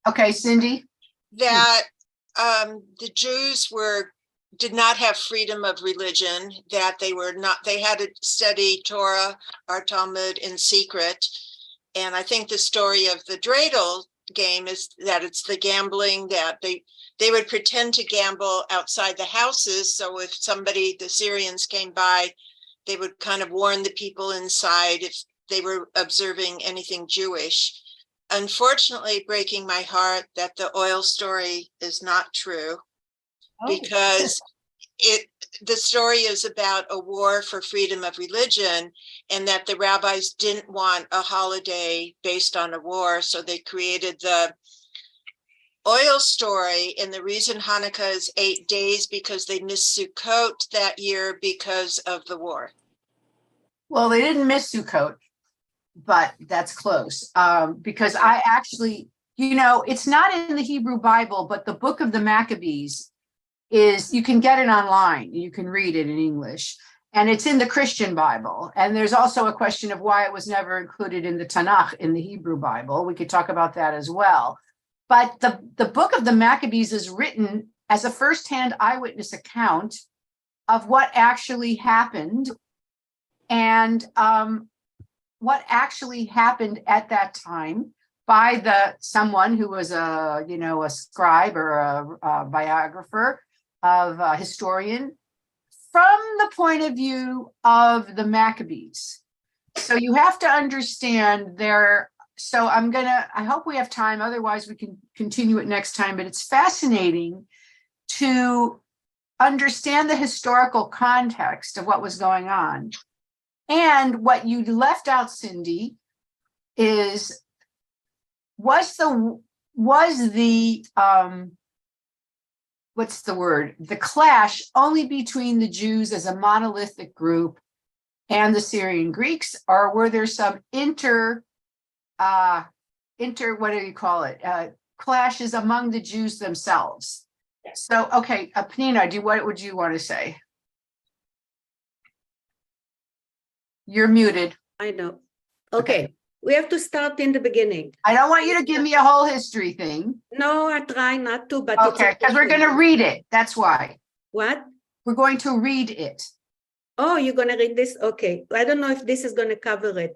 Okay, Cindy. That the Jews did not have freedom of religion, that they had to study Torah or Talmud in secret. And I think the story of the dreidel game is that it's the gambling, that they would pretend to gamble outside the houses. So if the Syrians came by, they would kind of warn the people inside if they were observing anything Jewish. Unfortunately, breaking my heart that the oil story is not true, because the story is about a war for freedom of religion, and that the rabbis didn't want a holiday based on a war, so they created the oil story. And the reason Hanukkah is 8 days because they missed Sukkot that year because of the war. Well, they didn't miss Sukkot, but that's close. Because I actually, it's not in the Hebrew Bible, but the book of the Maccabees you can get it online. You can read it in English, and it's in the Christian Bible. And there's also a question of why it was never included in the Tanakh in the Hebrew Bible. We could talk about that as well. But the book of the Maccabees is written as a firsthand eyewitness account of what actually happened, and what actually happened at that time by someone who was a scribe or a biographer of a historian from the point of view of the Maccabees. So you have to understand so I hope we have time, otherwise we can continue it next time, but it's fascinating to understand the historical context of what was going on. And what you left out, Cindy, was the what's the word? The clash only between the Jews as a monolithic group and the Syrian Greeks, or were there some what do you call it? Clashes among the Jews themselves? So, okay, Pnina, what would you want to say? You're muted. I know. Okay. We have to start in the beginning. I don't want you to give me a whole history thing. No, I try not to, but okay, because we're going to read it. That's why. What? We're going to read it. Oh, you're going to read this? Okay. I don't know if this is going to cover it.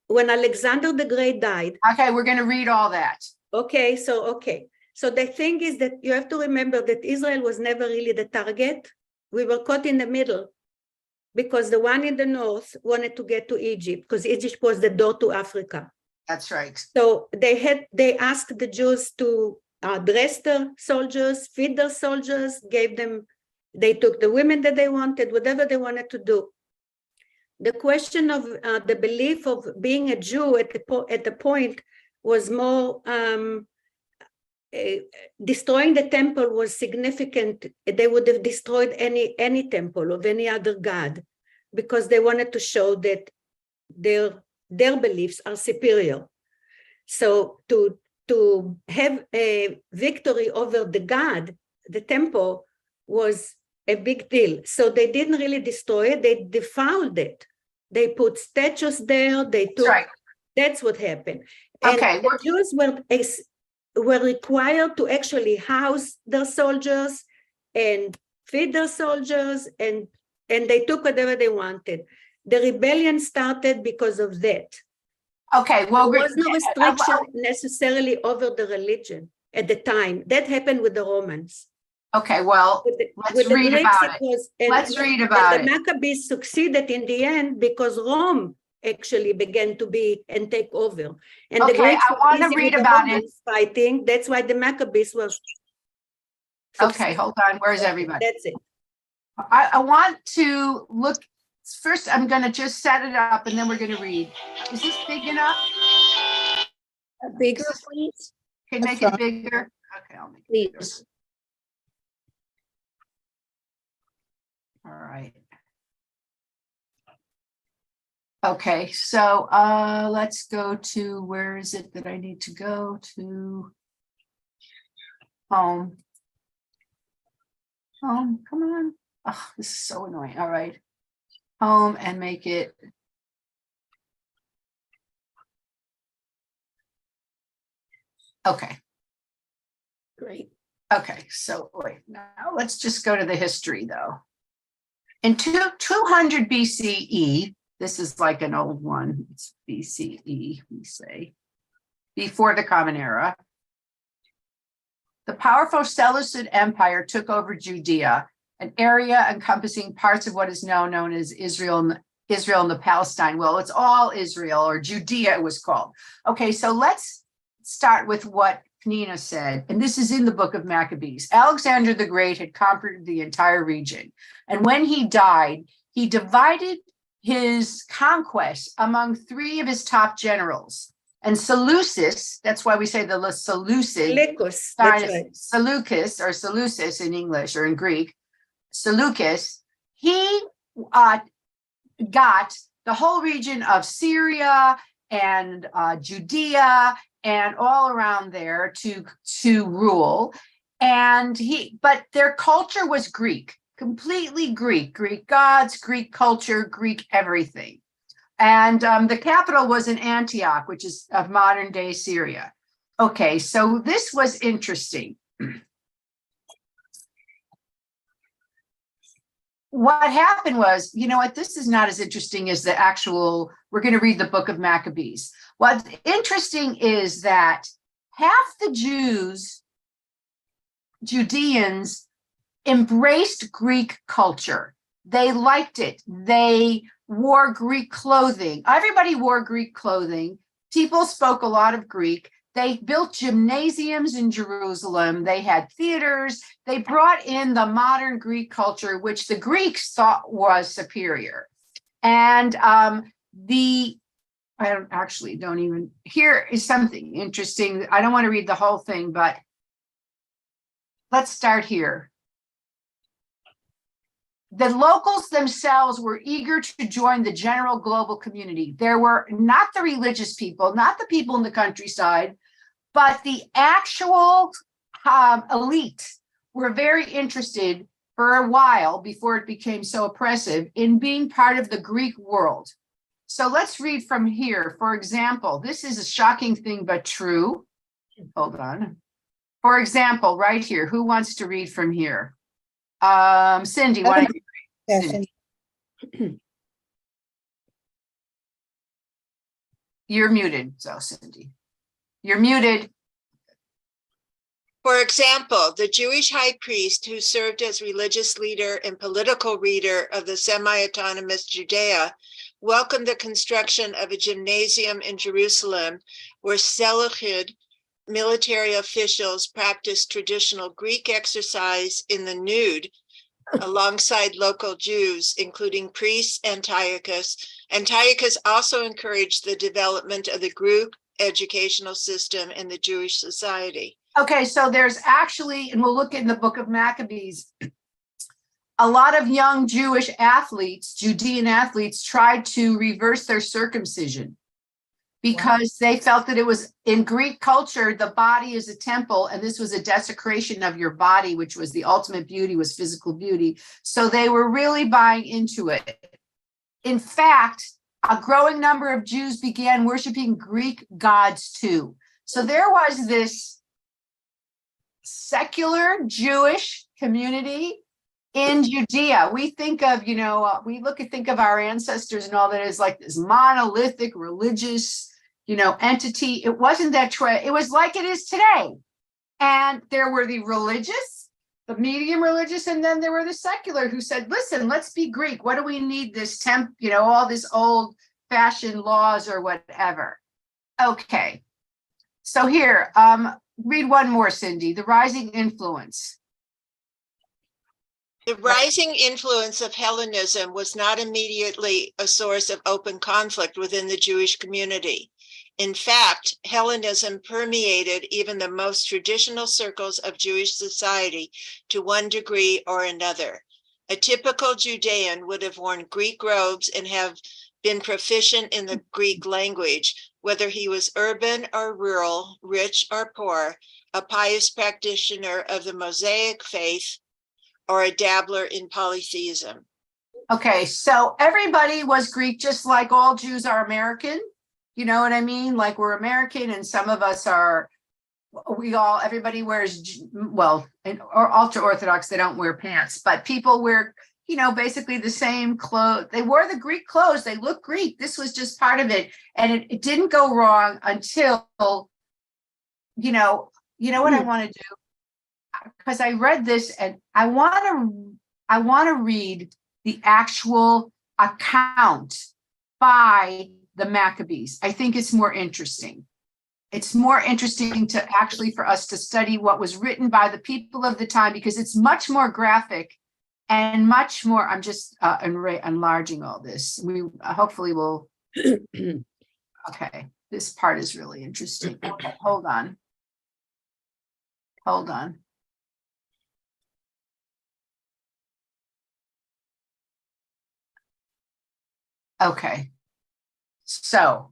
When Alexander the Great died. Okay, we're going to read all that. Okay. So the thing is that you have to remember that Israel was never really the target. We were caught in the middle, because the one in the north wanted to get to Egypt, because Egypt was the door to Africa. That's right. So they asked the Jews to dress their soldiers, feed their soldiers, they took the women that they wanted, whatever they wanted to do. The question of the belief of being a Jew at the point was more, destroying the temple was significant. They would have destroyed any temple of any other god, because they wanted to show that their beliefs are superior. So to have a victory over the god, the temple, was a big deal. So they didn't really destroy it, they defiled it. They put statues there, that's what happened. Okay. And the Jews were required to actually house their soldiers and feed their soldiers, and they took whatever they wanted. The rebellion started because of that. Okay, well, there was no restriction necessarily over the religion at the time. That happened with the Romans. Okay, well, let's read about it. Let's read about it. The Maccabees succeeded in the end because Rome actually began to be and take over. And okay, I want to read about it. Fighting. That's why the Maccabees was. Okay, hold on. Where's everybody? That's it. I want to look. First, I'm going to just set it up, and then we're going to read. Is this big enough? Bigger, please. Can you make it bigger? Okay, I'll make it bigger. All right. Okay, so let's go to, where is it that I need to go to? Home. Home, come on. Oh, this is so annoying. All right. Home and make it. Okay. Great. Okay, so wait, now let's just go to the history though. In 200 BCE, this is like an old one, it's BCE, we say, before the Common Era, the powerful Seleucid Empire took over Judea, an area encompassing parts of what is now known as Israel and the Palestine. Well, it's all Israel, or Judea it was called. Okay, so let's start with what Pnina said, and this is in the book of Maccabees. Alexander the Great had conquered the entire region, and when he died, he divided his conquest among three of his top generals. And Seleucus, that's why we say the Seleucid, Seleucus, that's right. Seleucus or Seleucus in English or in Greek, Seleucus, he got the whole region of Syria and Judea and all around there to rule. And but their culture was Greek, completely Greek gods, Greek culture, Greek everything. And the capital was in Antioch, which is of modern day Syria. Okay, so this was interesting. What happened was, you know what, this is not as interesting as the actual, we're going to read the book of Maccabees. What's interesting is that half the Judeans embraced Greek culture. They liked it. They wore Greek clothing. Everybody wore Greek clothing. People spoke a lot of Greek. They built gymnasiums in Jerusalem. They had theaters. They brought in the modern Greek culture, which the Greeks thought was superior. And here is something interesting. I don't want to read the whole thing, but let's start here. The locals themselves were eager to join the general global community. There were not the religious people, not the people in the countryside, but the actual elite were very interested for a while before it became so oppressive in being part of the Greek world. So let's read from here. For example, this is a shocking thing, but true. Hold on. For example, right here, who wants to read from here? Cindy, why don't you read? Cindy. You're muted, so Cindy. You're muted. For example, the Jewish high priest who served as religious leader and political leader of the semi-autonomous Judea welcomed the construction of a gymnasium in Jerusalem where Seleucid military officials practiced traditional Greek exercise in the nude alongside local Jews, including priests Antiochus. Antiochus also encouraged the development of the Greek educational system in the Jewish society. Okay, so there's actually, and we'll look in the book of Maccabees, a lot of young Jewish athletes, Judean athletes, tried to reverse their circumcision because they felt that it was in Greek culture, the body is a temple, and this was a desecration of your body, which was the ultimate beauty, was physical beauty. So they were really buying into it. In fact, a growing number of Jews began worshiping Greek gods too. So there was this secular Jewish community in Judea. We think of, think of our ancestors and all that as like this monolithic religious, entity. It wasn't that it was like it is today. And there were the religious, the medium religious, and then there were the secular who said, listen, let's be Greek. What do we need this all this old fashioned laws or whatever? Okay. So here, read one more, Cindy, the rising influence. The rising influence of Hellenism was not immediately a source of open conflict within the Jewish community. In fact, Hellenism permeated even the most traditional circles of Jewish society to one degree or another. A typical Judean would have worn Greek robes and have been proficient in the Greek language, whether he was urban or rural, rich or poor, a pious practitioner of the Mosaic faith, or a dabbler in polytheism. Okay, so everybody was Greek, just like all Jews are American. You know what I mean? Like we're American and some of us are everybody wears, well, or ultra Orthodox, they don't wear pants, but people wear, basically the same clothes. They wore the Greek clothes. They look Greek. This was just part of it. And it didn't go wrong until, what I want to do, because I read this and I want to read the actual account by the Maccabees. I think it's more interesting. It's more interesting to actually for us to study what was written by the people of the time, because it's much more graphic and much more. I'm just enlarging all this. We hopefully will. Okay, this part is really interesting. Okay, hold on. Okay, so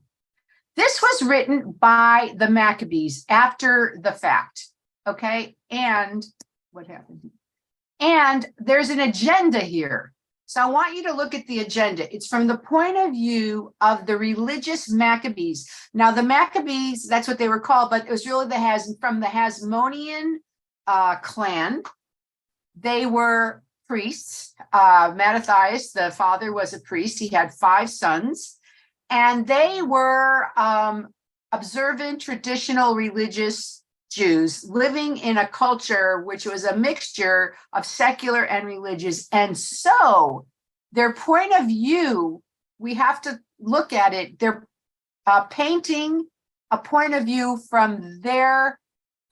this was written by the Maccabees after the fact, okay? And what happened? And there's an agenda here. So I want you to look at the agenda. It's from the point of view of the religious Maccabees. Now, the Maccabees, that's what they were called, but it was really from the Hasmonean clan. They were priests. Mattathias, the father, was a priest. He had 5 sons. And they were observant, traditional religious Jews living in a culture which was a mixture of secular and religious. And so their point of view, we have to look at it. They're painting a point of view from their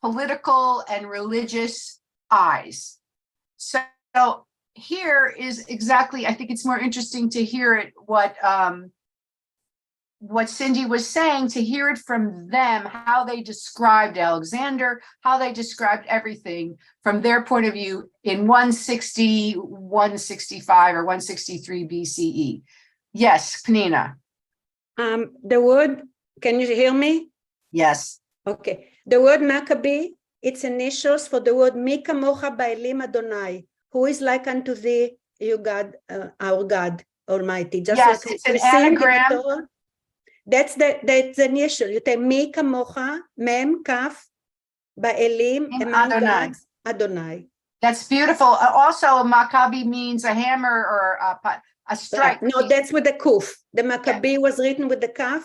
political and religious eyes. So here is exactly, I think it's more interesting to hear it, what Cindy was saying, to hear it from them, how they described Alexander, how they described everything from their point of view in 160, 165, or 163 BCE. Yes, Penina. The word, can you hear me? Yes. Okay. The word Maccabee, its initials for the word Mi kamocha ba'elim Adonai, who is like unto thee, you God, our God Almighty. Just yes, like it's an anagram. That's the initial. You take Mi kamocha, Mem, Kaf, ba'elim, among Adonai. gods, Adonai. That's beautiful. Also, a Maccabi means a hammer or a strike. No, that's with the Kuf. The Maccabee was written with the Kaf.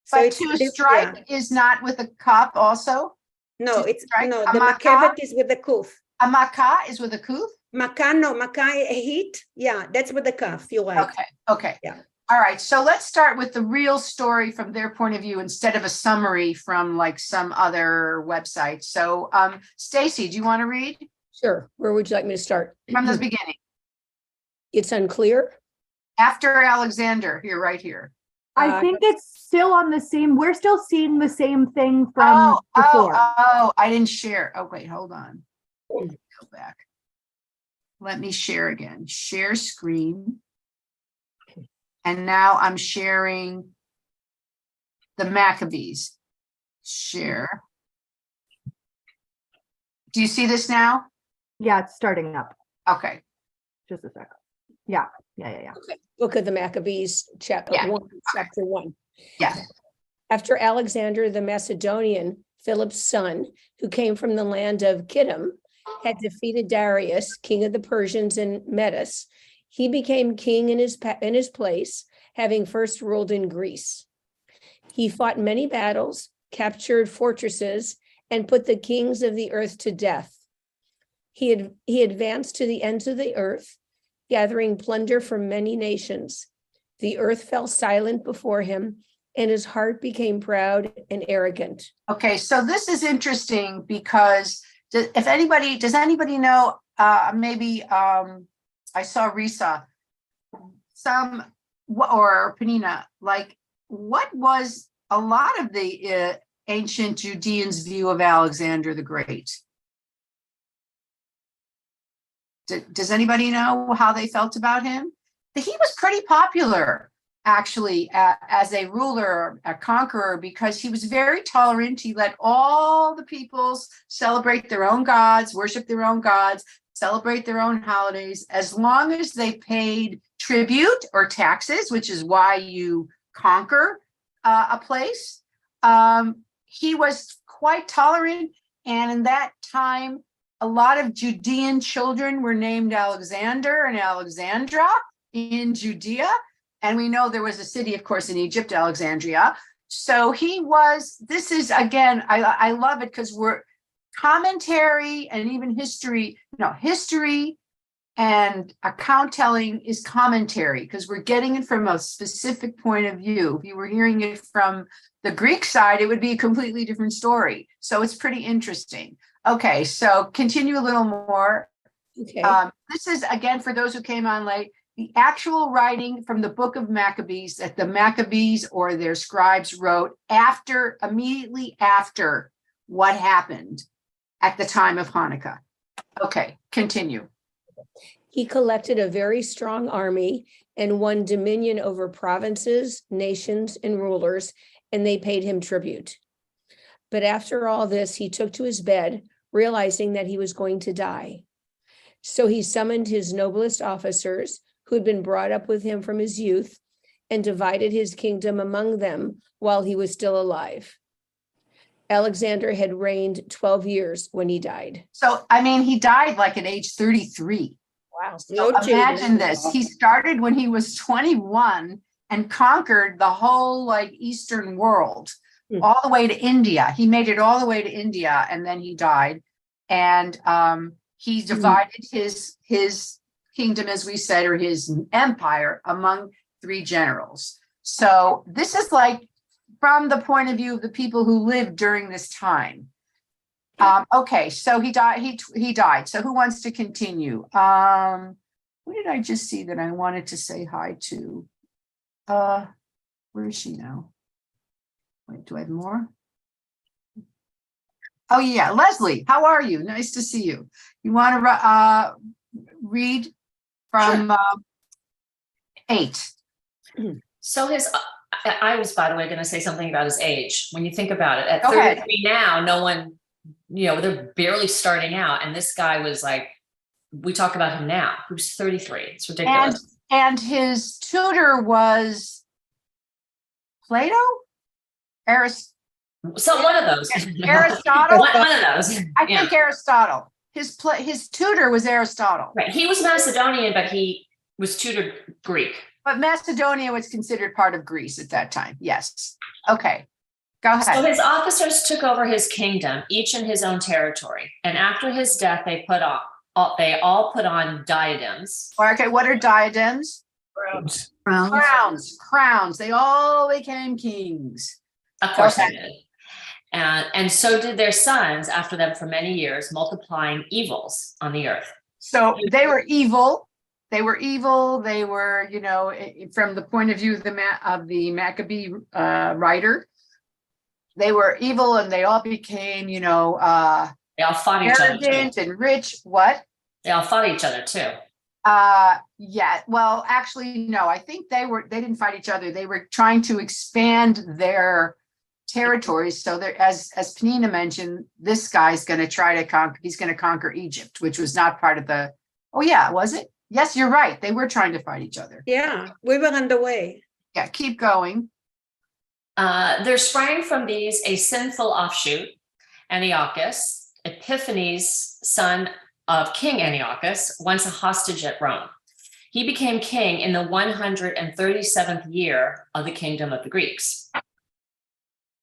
So but to strike is not with a cup also? No, it's no, a the Maccabee is with the Kuf. A Makkah is with a kuf? Makkah, no, Makkah, a heat. Yeah, that's with the Kaf. You're right. Okay. Yeah. All right. So let's start with the real story from their point of view instead of a summary from like some other website. So Stacy, do you want to read? Sure. Where would you like me to start? From the beginning. It's unclear. After Alexander, here, right here. I think it's still on the same, we're still seeing the same thing from before. Oh, I didn't share. Oh, wait, hold on. Go back. Let me share again. Share screen. And now I'm sharing the Maccabees. Share. Do you see this now? Yeah, it's starting up. Okay. Just a second. Yeah. Okay. Book of the Maccabees, chapter 1. Yeah. After Alexander the Macedonian, Philip's son, who came from the land of Kittim, had defeated Darius, king of the Persians and Medes, he became king in his place, having first ruled in Greece. He fought many battles, captured fortresses, and put the kings of the earth to death. He advanced to the ends of the earth, gathering plunder from many nations. The earth fell silent before him, and his heart became proud and arrogant. Okay, so this is interesting because does anybody know, maybe I saw Risa, or Penina, like what was a lot of the ancient Judeans' view of Alexander the Great? Does anybody know how they felt about him? He was pretty popular, actually, as a ruler, a conqueror, because he was very tolerant. He let all the peoples celebrate their own gods, worship their own gods, celebrate their own holidays, as long as they paid tribute or taxes, which is why you conquer a place. He was quite tolerant. And in that time, a lot of Judean children were named Alexander and Alexandra in Judea. And we know there was a city, of course, in Egypt, Alexandria. So this is, again, I love it because we're commentary and even history, history and account telling is commentary because we're getting it from a specific point of view. If you were hearing it from the Greek side, it would be a completely different story. So it's pretty interesting. Okay, so continue a little more. Okay. This is, again, for those who came on late, the actual writing from the book of Maccabees that the Maccabees or their scribes wrote immediately after what happened at the time of Hanukkah. Okay, continue. He collected a very strong army and won dominion over provinces, nations, and rulers, and they paid him tribute. But after all this, he took to his bed, realizing that he was going to die. So he summoned his noblest officers, who had been brought up with him from his youth, and divided his kingdom among them while he was still alive. Alexander had reigned 12 years when he died. So, I mean, he died like at age 33. Wow. So imagine this. He started when he was 21 and conquered the whole Eastern world, all the way to India. He made it all the way to India and then he died. And he divided his kingdom, as we said, or his empire among 3 generals. So this is from the point of view of the people who lived during this time. Okay, so he died. He died. So who wants to continue? Who did I just see that I wanted to say hi to? Where is she now? Wait, do I have more? Oh yeah, Leslie, how are you? Nice to see you. You want to read from 8? So I was, by the way, going to say something about his age. When you think about it, at Okay. 33 now, no one, they're barely starting out. And this guy was we talk about him now, who's 33. It's ridiculous. And his tutor was Plato? So one of those. Aristotle? one of those. I think Aristotle. His tutor was Aristotle. Right. He was Macedonian, but he was tutored Greek. But Macedonia was considered part of Greece at that time. Yes. Okay. Go ahead. So his officers took over his kingdom, each in his own territory. And after his death, they all put on diadems. Okay, what are diadems? Crowns. Crowns. They all became kings. Of course they did. And so did their sons after them for many years, multiplying evils on the earth. So they were evil. They were, from the point of view of the Maccabee writer, they were evil and they all became, they all fought each other arrogant and rich. What? They all fought each other too. Yeah. Well, actually, no, I think they didn't fight each other. They were trying to expand their territories. So there, as Penina mentioned, this guy's going to try to he's going to conquer Egypt, which was not part of was it? Yes, you're right. They were trying to fight each other. Yeah, we were on the way. Yeah, keep going. There sprang from these a sinful offshoot, Antiochus, Epiphanes, son of King Antiochus, once a hostage at Rome. He became king in the 137th year of the kingdom of the Greeks.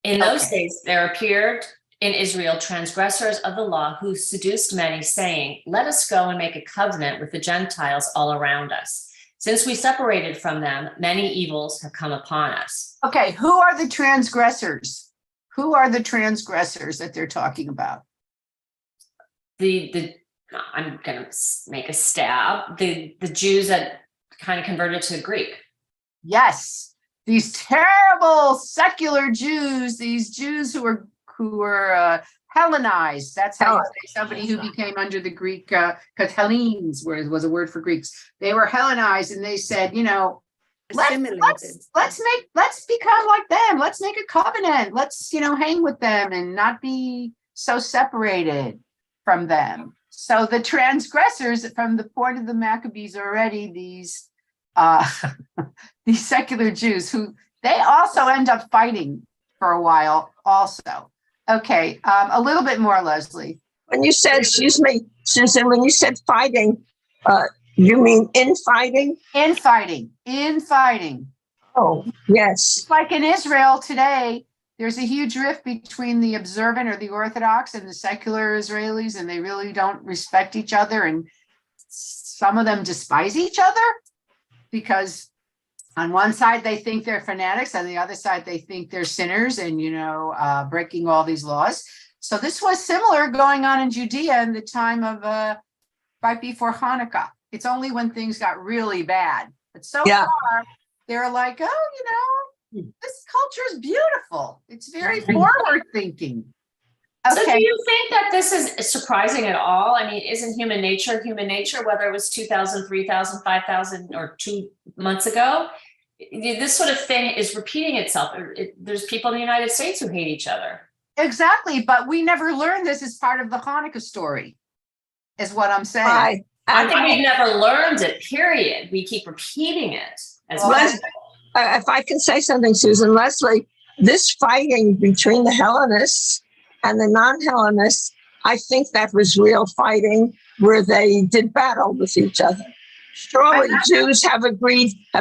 In those days, there appeared in Israel transgressors of the law who seduced many, saying, "Let us go and make a covenant with the Gentiles all around us. Since we separated from them, many evils have come upon us." Okay, who are the transgressors? Who are the transgressors that they're talking about? I'm going to make a stab. The Jews that kind of converted to Greek. Yes, these terrible secular Jews, these Jews who were Hellenized. That's how you say somebody who became under the Greek, because Hellenes was a word for Greeks. They were Hellenized, and they said, let's become like them. Let's make a covenant. Let's hang with them and not be so separated from them. So the transgressors, from the point of the Maccabees, are already these secular Jews who they also end up fighting for a while also. Okay, a little bit more, Leslie. When you said, excuse me, Susan, when you said fighting, you mean infighting? Infighting. Oh, yes. It's like in Israel today, there's a huge rift between the observant or the Orthodox and the secular Israelis, and they really don't respect each other. And some of them despise each other because on one side they think they're fanatics, on the other side they think they're sinners and, breaking all these laws. So this was similar going on in Judea in the time of right before Hanukkah. It's only when things got really bad. But so far, they're like, this culture is beautiful. It's very forward thinking. So do you think that this is surprising at all? I mean, isn't human nature, whether it was 2,000, 3,000, 5,000, or 2 months ago? This sort of thing is repeating itself. There's people in the United States who hate each other. Exactly, but we never learned this as part of the Hanukkah story, is what I'm saying. I think we've never learned it, period. We keep repeating it. If I can say something, Susan, Leslie, this fighting between the Hellenists and the non-Hellenists, I think that was real fighting where they did battle with each other. Surely Jews have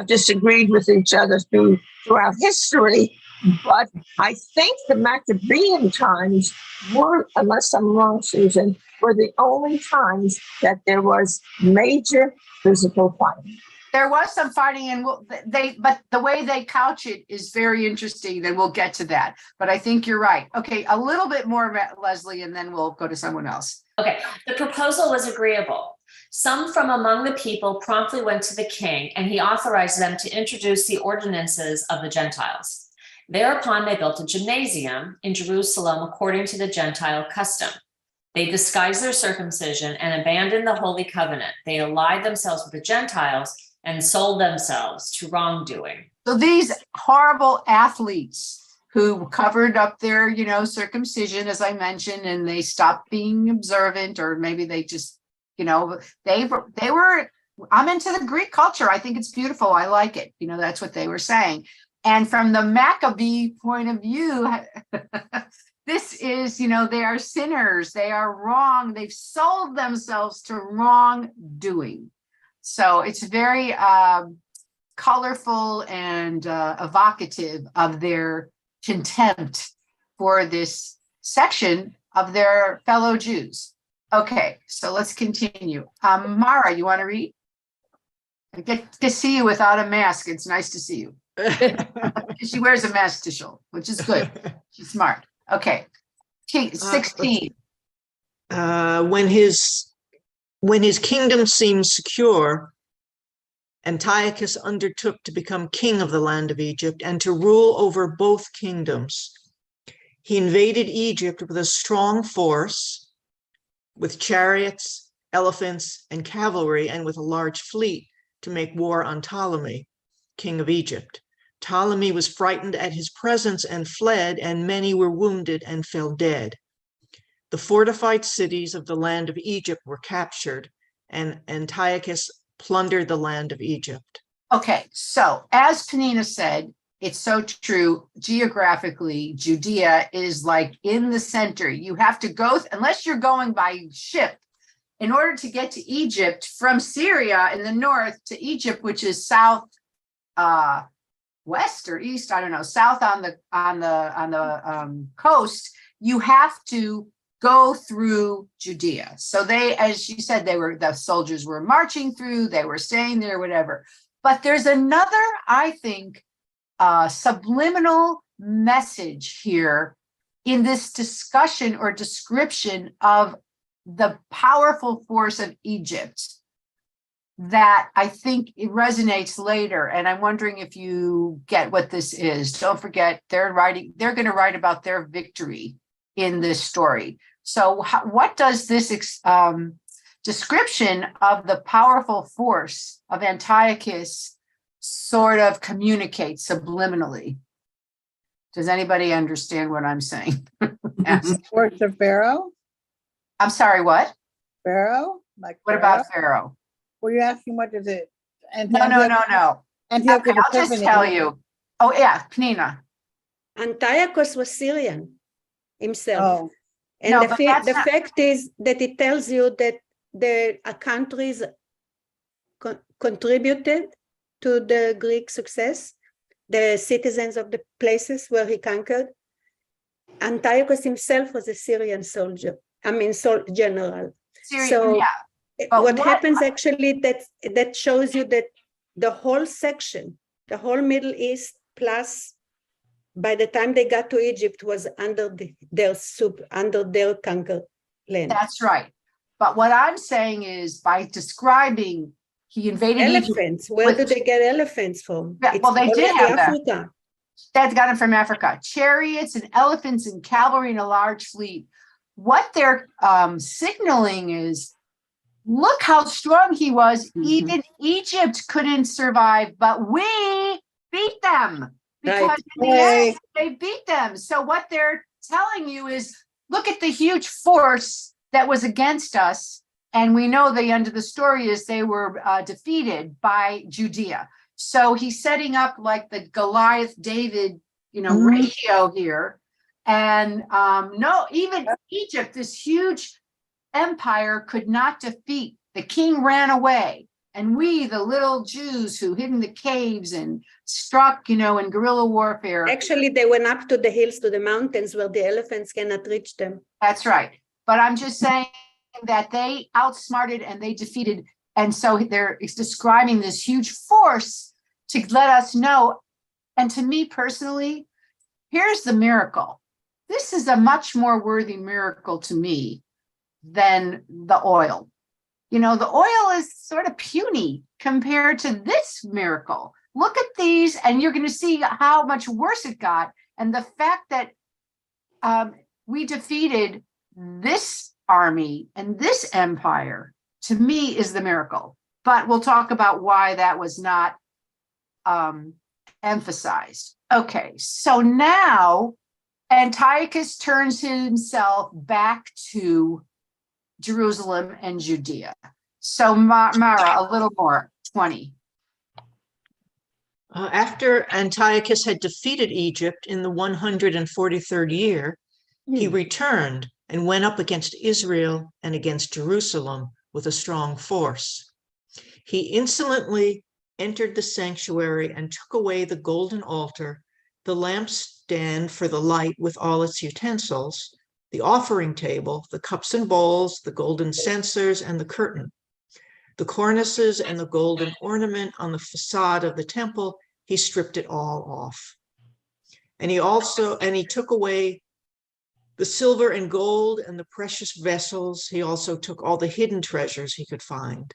disagreed with each other throughout history, but I think the Maccabean times were, unless I'm wrong, Susan, were the only times that there was major physical fighting. There was some fighting, and but the way they couch it is very interesting, and we'll get to that. But I think you're right. Okay, a little bit more, Leslie, and then we'll go to someone else. Okay, the proposal was agreeable. Some from among the people promptly went to the king, and he authorized them to introduce the ordinances of the Gentiles. Thereupon they built a gymnasium in Jerusalem according to the Gentile custom. They disguised their circumcision and abandoned the Holy Covenant. They allied themselves with the Gentiles and sold themselves to wrongdoing. So these horrible athletes who covered up their, circumcision, as I mentioned, and they stopped being observant, or maybe they just, they were, I'm into the Greek culture. I think it's beautiful. I like it. That's what they were saying. And from the Maccabee point of view, this is, they are sinners. They are wrong. They've sold themselves to wrongdoing. So it's very colorful and evocative of their contempt for this section of their fellow Jews. Okay, so let's continue. Mara, you want to read? I get to see you without a mask. It's nice to see you. She wears a mask to show, which is good. She's smart. Okay, 16. When his kingdom seemed secure, Antiochus undertook to become king of the land of Egypt and to rule over both kingdoms. He invaded Egypt with a strong force, with chariots, elephants, and cavalry, and with a large fleet to make war on Ptolemy, king of Egypt. Ptolemy was frightened at his presence and fled, and many were wounded and fell dead. The fortified cities of the land of Egypt were captured, and Antiochus plundered the land of Egypt. Okay, so as Penina said, it's so true. Geographically, Judea is like in the center. You have to go, unless you're going by ship, in order to get to Egypt from Syria in the north to Egypt, which is south west or east, I don't know, south on the coast, you have to go through Judea. So they, as she said, the soldiers were marching through, they were staying there, whatever. But there's another, I think, subliminal message here in this discussion or description of the powerful force of Egypt that I think it resonates later. And I'm wondering if you get what this is. Don't forget, they're going to write about their victory in this story. So what does this description of the powerful force of Antiochus sort of communicate subliminally? Does anybody understand what I'm saying? Words of Pharaoh? I'm sorry, what? Pharaoh? What about Pharaoh? Were you asking what is it? No. Antiochus I'll just tell you. Oh, yeah, Penina. Antiochus was Syrian. himself. Oh, And No, the, but that's the not- fact is that it tells you that the countries contributed to the Greek success, the citizens of the places where he conquered. Antiochus himself was a Syrian soldier, general. Syria, So yeah. But what what- happens actually, that shows you that the whole section, the whole Middle East, plus by the time they got to Egypt, was under their conquered land. That's right. But what I'm saying is by describing he invaded Egypt. Elephants, where with- did they get elephants from? Yeah, well, they did already have that. Africa. That's got them from Africa. Chariots and elephants and cavalry and a large fleet. What they're signaling is, look how strong he was. Even Egypt couldn't survive, but we beat them because Right. in the Yay. end, they beat them. So what they're telling you is, look at the huge force that was against us. And we know the end of the story is they were defeated by Judea. So he's setting up like the Goliath David, ratio here. And no, even Egypt, this huge empire, could not defeat. The king ran away. And we, the little Jews who hid in the caves and struck, in guerrilla warfare. Actually, they went up to the hills, to the mountains where the elephants cannot reach them. That's right. But I'm just saying that they outsmarted and they defeated. And so it's describing this huge force to let us know. And to me personally, here's the miracle. This is a much more worthy miracle to me than the oil. The oil is sort of puny compared to this miracle. Look at these, and you're going to see how much worse it got. And the fact that we defeated this army and this empire, to me, is the miracle. But we'll talk about why that was not emphasized. Okay, so now Antiochus turns himself back to Jerusalem and Judea. So Mara, a little more, 20. After Antiochus had defeated Egypt in the 143rd year, he returned and went up against Israel and against Jerusalem with a strong force. He insolently entered the sanctuary and took away the golden altar, the lampstand for the light with all its utensils, the offering table, the cups and bowls, the golden censers, and the curtain. The cornices and the golden ornament on the facade of the temple, he stripped it all off. And he took away the silver and gold and the precious vessels. He also took all the hidden treasures he could find.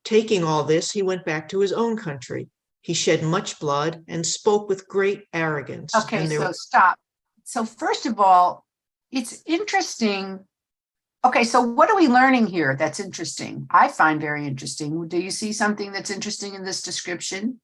Taking all this, he went back to his own country. He shed much blood and spoke with great arrogance. Okay, so stop. So first of all, it's interesting. Okay, so what are we learning here that's interesting? I find very interesting. Do you see something that's interesting in this description?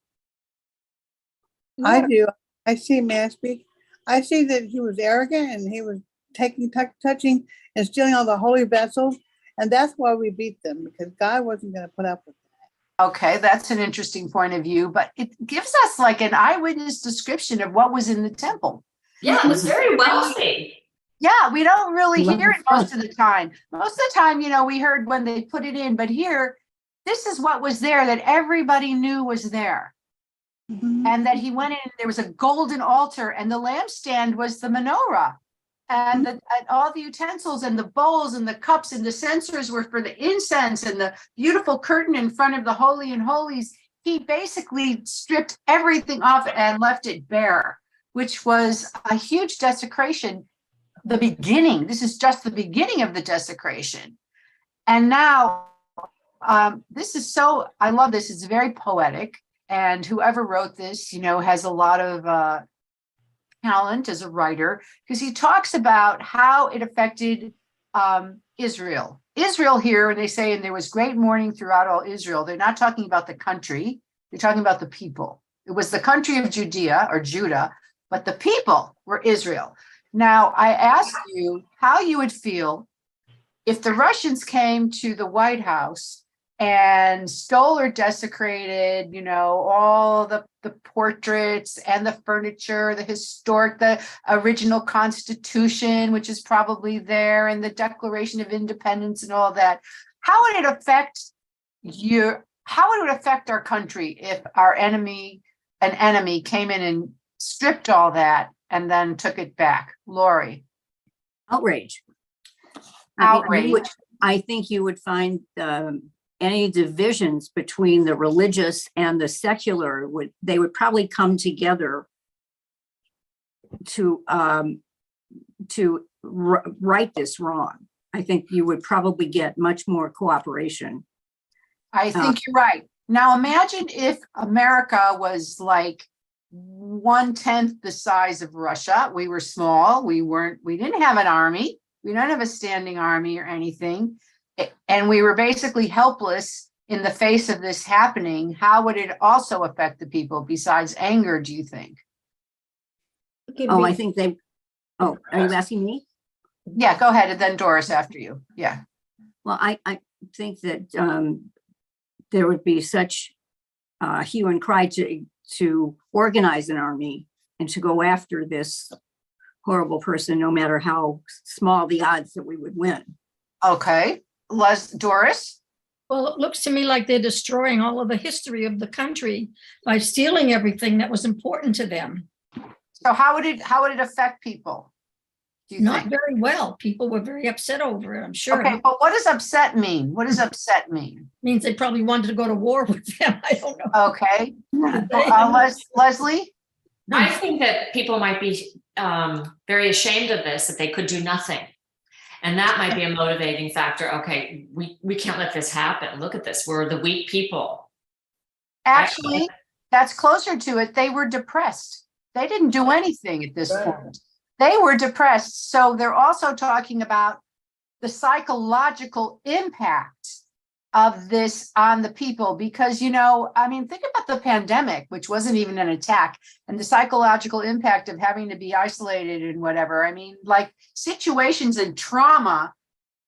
I do. I see, may I speak? I see that he was arrogant and he was touching and stealing all the holy vessels. And that's why we beat them, because God wasn't going to put up with that. Okay, that's an interesting point of view, but it gives us like an eyewitness description of what was in the temple. Yeah, it was very wealthy. Yeah, we don't really hear it most of the time. Most of the time, we heard when they put it in, but here, this is what was there that everybody knew was there. And that he went in, there was a golden altar, and the lampstand was the menorah. And, and all the utensils and the bowls and the cups and the censers were for the incense, and the beautiful curtain in front of the Holy and Holies. He basically stripped everything off and left it bare, which was a huge desecration. The beginning, this is just the beginning of the desecration. And now, this is so, I love this, it's very poetic. And whoever wrote this, has a lot of talent as a writer, because he talks about how it affected Israel. Israel here, and they say, and there was great mourning throughout all Israel. They're not talking about the country, they're talking about the people. It was the country of Judea or Judah, but the people were Israel. Now, I ask you how you would feel if the Russians came to the White House and stole or desecrated, all the portraits and the furniture, the original Constitution, which is probably there, and the Declaration of Independence and all that. How would it affect our country if an enemy came in and stripped all that and then took it back? Lori. Outrage. Outrage. I think you would find any divisions between the religious and the secular they would probably come together to right this wrong. I think you would probably get much more cooperation. I think you're right. Now imagine if America was like 1/10 the size of Russia. We were small. We didn't have an army. We don't have a standing army or anything. And we were basically helpless in the face of this happening. How would it also affect the people besides anger, do you think? I think are you asking me? Yeah, go ahead. And then Doris after you. Yeah. Well, I think that there would be such hue and cry to organize an army and to go after this horrible person, no matter how small the odds that we would win. Okay. Doris? Well, it looks to me like they're destroying all of the history of the country by stealing everything that was important to them. So how would it affect people? Do you Not think? very well. People were very upset over it, I'm sure. Okay, but what does upset mean? What does upset mean? Means they probably wanted to go to war with them. I don't know. Okay. Leslie? I think that people might be very ashamed of this, that they could do nothing. And that might be a motivating factor. Okay, we can't let this happen. Look at this. We're the weak people. Actually, that's closer to it. They were depressed. They didn't do anything at this point. They were depressed. So they're also talking about the psychological impact of this on the people, because, think about the pandemic, which wasn't even an attack, and the psychological impact of having to be isolated and whatever. Situations and trauma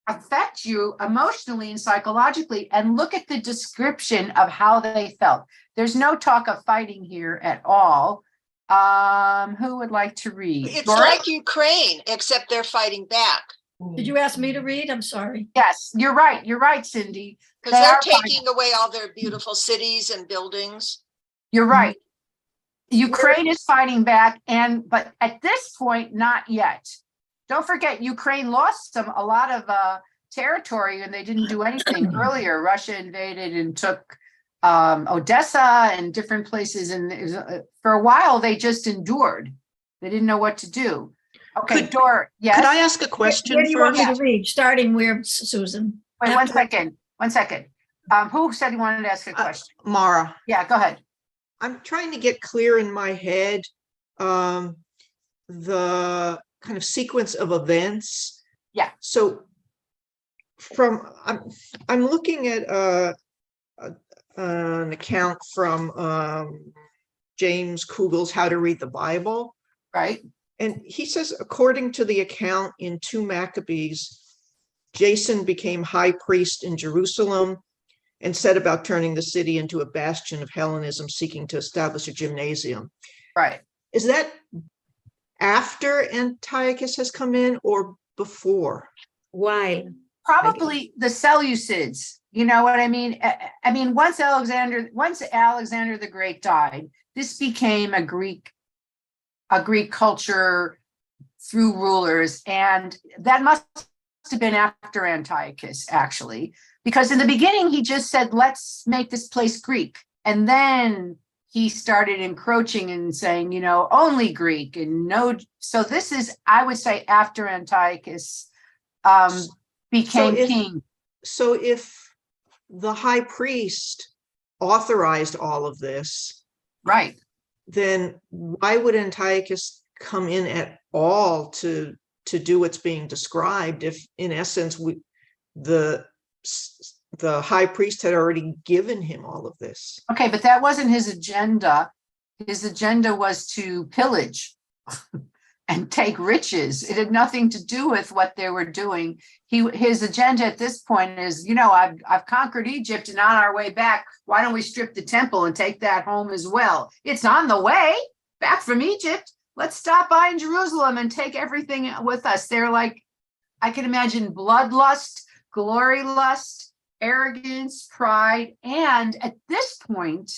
affect you emotionally and psychologically, and look at the description of how they felt. There's no talk of fighting here at all. Who would like to read? It's Doris? like Ukraine, except they're fighting back. Did you ask me to read? I'm sorry. Yes, you're right. You're right, Cindy. Because they're taking away all their beautiful cities and buildings. You're right. Ukraine is fighting back, but at this point, not yet. Don't forget, Ukraine lost a lot of territory, and they didn't do anything earlier. Russia invaded and took Odessa and different places, and for a while they just endured. They didn't know what to do. Okay, Dor, yes. Could I ask a question Where do you want first? me to read? Starting where, Susan? Wait, one second. Who said he wanted to ask a question? Mara. Yeah, go ahead. I'm trying to get clear in my head the kind of sequence of events. Yeah. So I'm looking at an account from James Kugel's How to Read the Bible. Right. And he says, according to the account in 2 Maccabees, Jason became high priest in Jerusalem and set about turning the city into a bastion of Hellenism, seeking to establish a gymnasium. Right. Is that after Antiochus has come in or before? Why? Probably the Seleucids. You know what I mean? Once Alexander the Great died, this became a Greek culture through rulers, and that must have been after Antiochus, actually, because in the beginning he just said, let's make this place Greek, and then he started encroaching and saying, only Greek and no. So this is, I would say, after Antiochus became king. So if the high priest authorized all of this, right, then why would Antiochus come in at all to do what's being described if, in essence, the high priest had already given him all of this? Okay, but that wasn't his agenda. His agenda was to pillage. and take riches. It had nothing to do with what they were doing. His agenda at this point is, I've conquered Egypt, and on our way back, why don't we strip the temple and take that home as well? It's on the way back from Egypt. Let's stop by in Jerusalem and take everything with us. They're like, I can imagine bloodlust, glory lust, arrogance, pride. And at this point,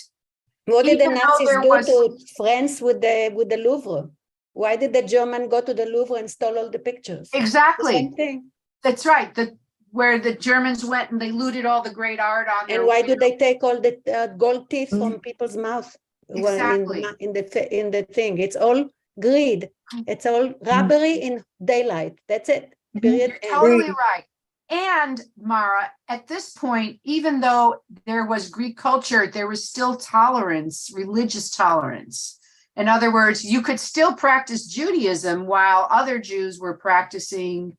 what did the even though Nazis there do was- to France with the Louvre? Why did the German go to the Louvre and stole all the pictures? The exactly. same thing. That's right. Where the Germans went and they looted all the great art on their. And why do they take all the gold teeth from people's mouth? Exactly. In the thing, it's all greed. It's all robbery in daylight. That's it. Period. You're totally right. And Mara, at this point, even though there was Greek culture, there was still tolerance, religious tolerance. In other words, you could still practice Judaism while other Jews were practicing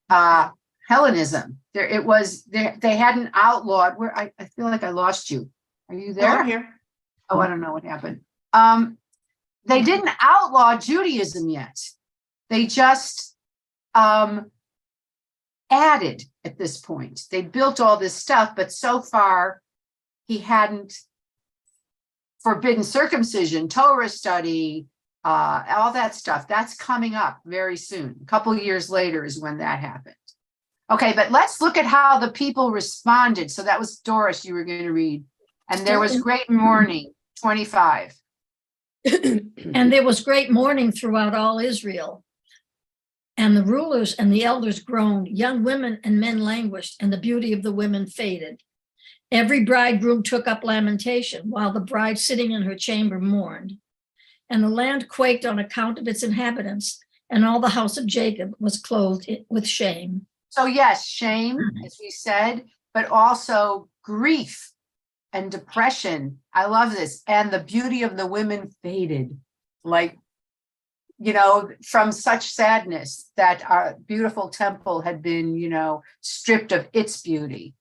Hellenism. They hadn't outlawed. I feel like I lost you. Are you there? No, I'm here. Oh, I don't know what happened. They didn't outlaw Judaism yet. They just added at this point. They built all this stuff, but so far he hadn't forbidden circumcision, Torah study, all that stuff. That's coming up very soon. A couple of years later is when that happened. Okay, but let's look at how the people responded. So that was Doris you were going to read. And there was great mourning, 25. And there was great mourning throughout all Israel. And the rulers and the elders groaned, young women and men languished, and the beauty of the women faded. Every bridegroom took up lamentation, while the bride sitting in her chamber mourned. And the land quaked on account of its inhabitants, and all the house of Jacob was clothed with shame. So yes, shame, as we said, but also grief and depression. I love this. And the beauty of the women faded, like, from such sadness that our beautiful temple had been, stripped of its beauty.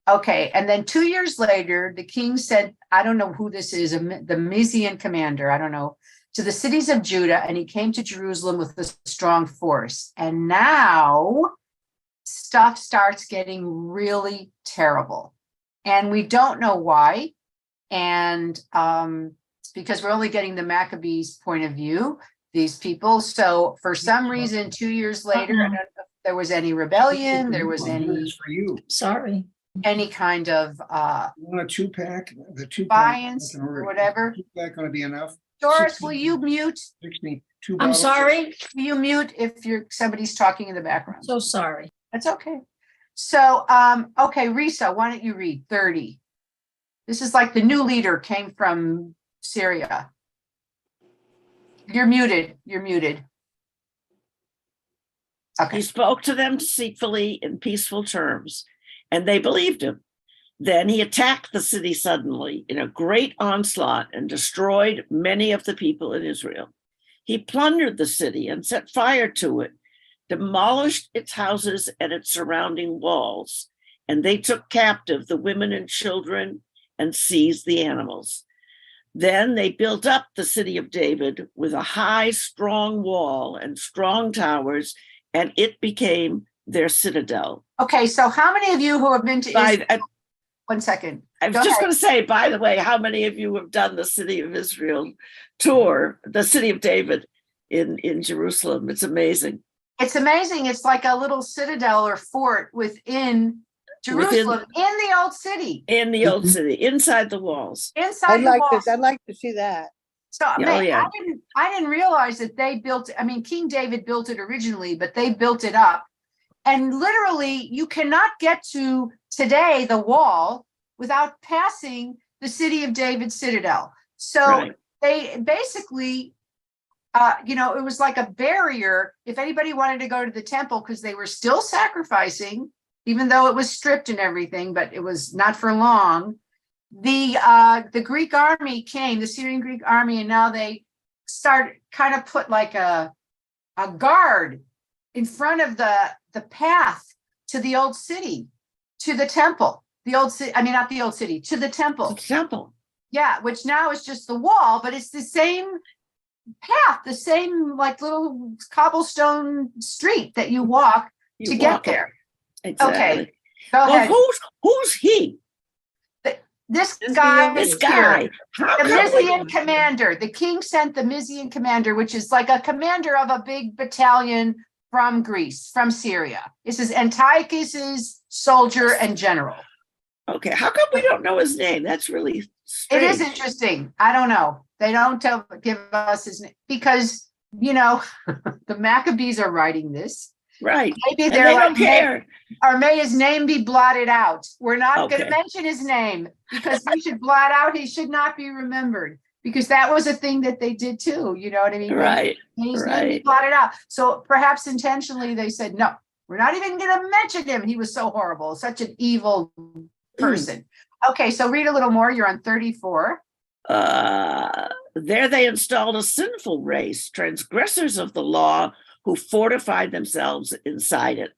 Okay, and then 2 years later, the king said, I don't know who this is, the Mysian commander, I don't know, to the cities of Judah, and he came to Jerusalem with a strong force. And now stuff starts getting really terrible. And we don't know why. And because we're only getting the Maccabees' point of view, these people. So for some reason, 2 years later, I don't know if there was any rebellion, there was any for you. Sorry. any kind of You want a 2-pack? The 2-pack. defiance or whatever. 2-pack going to be enough? Doris, will you mute? 62 I'm bottles. sorry. Will you mute if somebody's talking in the background? So sorry. That's okay. So, okay, Risa, why don't you read 30? This is like the new leader came from Syria. You're muted. You're muted. Okay. He spoke to them deceitfully in peaceful terms, and they believed him. Then he attacked the city suddenly in a great onslaught and destroyed many of the people in Israel. He plundered the city and set fire to it, demolished its houses and its surrounding walls, and they took captive the women and children and seized the animals. Then they built up the city of David with a high, strong wall and strong towers, and it became their citadel. Okay, so how many of you who have been to Israel? 1 second. I was just going to say, by the way, how many of you have done the City of Israel tour, the City of David in Jerusalem? It's amazing. It's amazing. It's like a little citadel or fort within Jerusalem, in the old city. In the old city, inside the walls. Inside the walls. I'd like to see that. So I didn't realize that they built, I mean, King David built it originally, but they built it up. And literally, you cannot get to today the wall without passing the City of David citadel. So they basically, it was like a barrier if anybody wanted to go to the temple, because they were still sacrificing, even though it was stripped and everything, but it was not for long. The Greek army came, the Syrian Greek army, and now they kind of put like a guard in front of the path to the old city, to the temple, the old city, I mean, not the old city, to the temple. The temple. Yeah, which now is just the wall, but it's the same path, the same like little cobblestone street that you walk to get walk it. there. Exactly. Okay, go Well, ahead. who's he? This guy, This is guy. here. How The come we Mysian commander. The king sent the Mysian commander, which is like a commander of a big battalion from Greece, from Syria. This is Antiochus's soldier and general. Okay, how come we don't know his name? That's really strange. It is interesting. I don't know. They don't give us his name because, you know, the Maccabees are writing this. Right. Maybe And they're they like, don't care. or may his name be blotted out. We're not going Okay. to mention his name because we should blot out. He should not be remembered because that was a thing that they did too. You know what I mean? Right. May his name be Right. blotted out. So perhaps intentionally they said, no, we're not even going to mention him. He was so horrible, such an evil person. Okay, so read a little more. You're on 34. There they installed a sinful race, transgressors of the law, who fortified themselves inside it.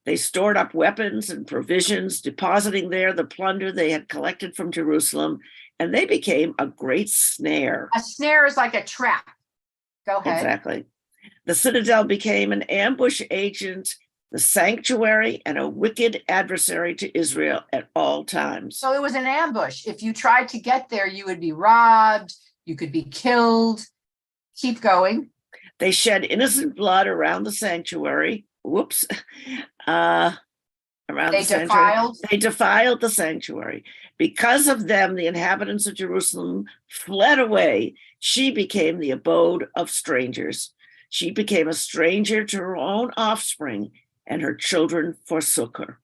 They stored up weapons and provisions, depositing there the plunder they had collected from Jerusalem, and they became a great snare. A snare is like a trap. Go ahead. Exactly. The citadel became an ambush agent, the sanctuary, and a wicked adversary to Israel at all times. So it was an ambush. If you tried to get there, you would be robbed, you could be killed. Keep going. They shed innocent blood around the sanctuary. Whoops. Around They the sanctuary. defiled. They defiled the sanctuary. Because of them, the inhabitants of Jerusalem fled away. She became the abode of strangers. She became a stranger to her own offspring, and her children forsook her.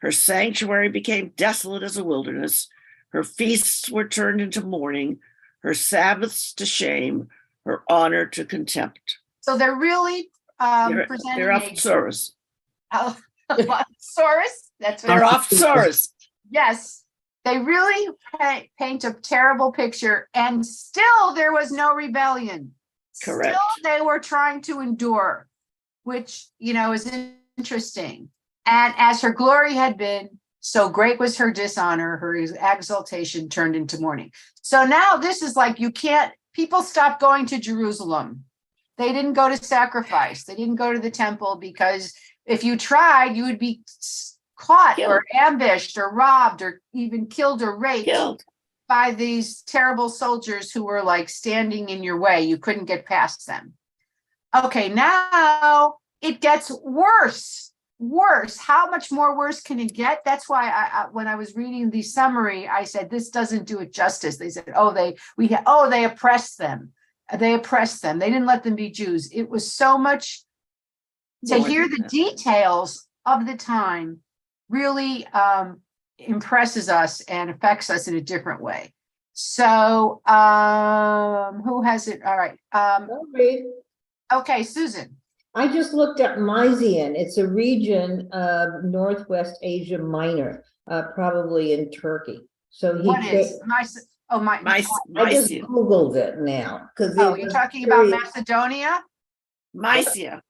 Her sanctuary became desolate as a wilderness. Her feasts were turned into mourning, her Sabbaths to shame, her honor to contempt. So they're really presenting They're off Soros. Soros. That's what They're off Soros. Yes, they really paint a terrible picture, and still there was no rebellion. Correct. Still, they were trying to endure, which is interesting. And as her glory had been, so great was her dishonor. Her exaltation turned into mourning. So now this is like people stopped going to Jerusalem. They didn't go to sacrifice. They didn't go to the temple because if you tried, you would be caught or ambushed or robbed or even killed or raped by these terrible soldiers who were like standing in your way. You couldn't get past them. Okay, now it gets worse. How much more worse can it get? That's why I when I was reading the summary, I said this doesn't do it justice. They said, they oppressed them. They oppressed them. They didn't let them be Jews. It was so much to hear the details of the time really impresses us and affects us in a different way. So who has it? All right. Okay, Susan. I just looked up Mysian. It's a region of Northwest Asia Minor, probably in Turkey. So What is I just Googled it now because you're talking about Macedonia? Mysia.